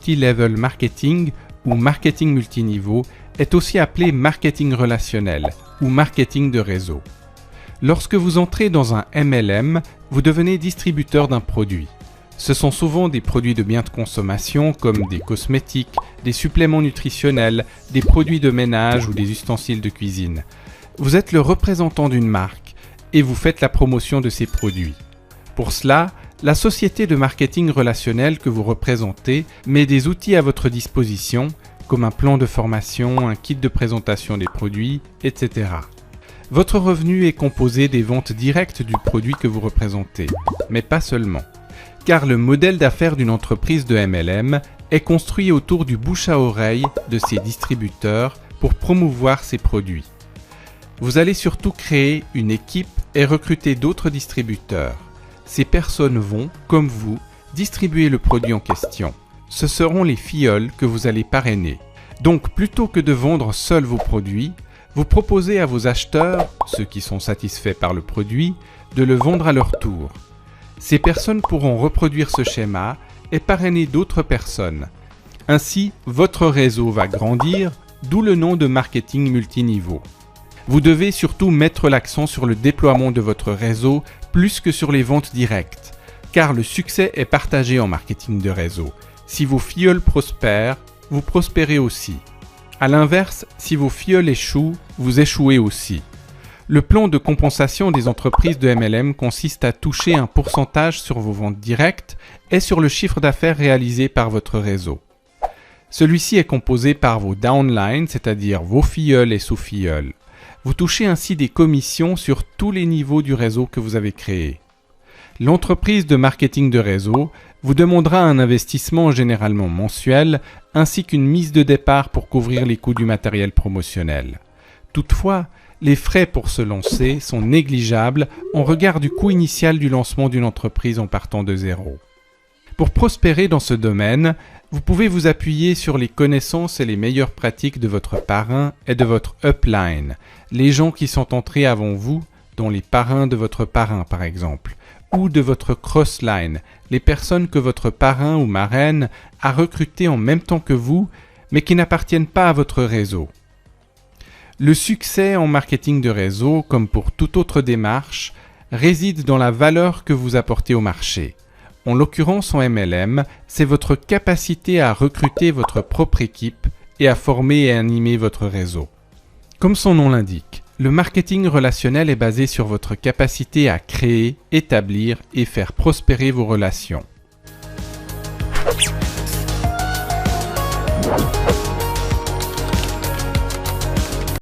multi-level marketing ou marketing multiniveau est aussi appelé marketing relationnel ou marketing de réseau. Lorsque vous entrez dans un MLM, vous devenez distributeur d'un produit. Ce sont souvent des produits de biens de consommation comme des cosmétiques, des suppléments nutritionnels, des produits de ménage ou des ustensiles de cuisine. Vous êtes le représentant d'une marque et vous faites la promotion de ces produits. Pour cela, la société de marketing relationnel que vous représentez met des outils à votre disposition, comme un plan de formation, un kit de présentation des produits, etc. Votre revenu est composé des ventes directes du produit que vous représentez, mais pas seulement. Car le modèle d'affaires d'une entreprise de MLM est construit autour du bouche à oreille de ses distributeurs pour promouvoir ses produits. Vous allez surtout créer une équipe et recruter d'autres distributeurs. Ces personnes vont, comme vous, distribuer le produit en question. Ce seront les filleuls que vous allez parrainer. Donc, plutôt que de vendre seuls vos produits, vous proposez à vos acheteurs, ceux qui sont satisfaits par le produit, de le vendre à leur tour. Ces personnes pourront reproduire ce schéma et parrainer d'autres personnes. Ainsi, votre réseau va grandir, d'où le nom de marketing multiniveau. Vous devez surtout mettre l'accent sur le déploiement de votre réseau plus que sur les ventes directes, car le succès est partagé en marketing de réseau. Si vos filleuls prospèrent, vous prospérez aussi. A l'inverse, si vos filleuls échouent, vous échouez aussi. Le plan de compensation des entreprises de MLM consiste à toucher un pourcentage sur vos ventes directes et sur le chiffre d'affaires réalisé par votre réseau. Celui-ci est composé par vos downlines, c'est-à-dire vos filleuls et sous-filleuls. Vous touchez ainsi des commissions sur tous les niveaux du réseau que vous avez créé. L'entreprise de marketing de réseau vous demandera un investissement généralement mensuel ainsi qu'une mise de départ pour couvrir les coûts du matériel promotionnel. Toutefois, les frais pour se lancer sont négligeables en regard du coût initial du lancement d'une entreprise en partant de zéro. Pour prospérer dans ce domaine, vous pouvez vous appuyer sur les connaissances et les meilleures pratiques de votre parrain et de votre upline, les gens qui sont entrés avant vous, dont les parrains de votre parrain par exemple, ou de votre crossline, les personnes que votre parrain ou marraine a recrutées en même temps que vous, mais qui n'appartiennent pas à votre réseau. Le succès en marketing de réseau, comme pour toute autre démarche, réside dans la valeur que vous apportez au marché. En l'occurrence en MLM, c'est votre capacité à recruter votre propre équipe et à former et animer votre réseau. Comme son nom l'indique, le marketing relationnel est basé sur votre capacité à créer, établir et faire prospérer vos relations.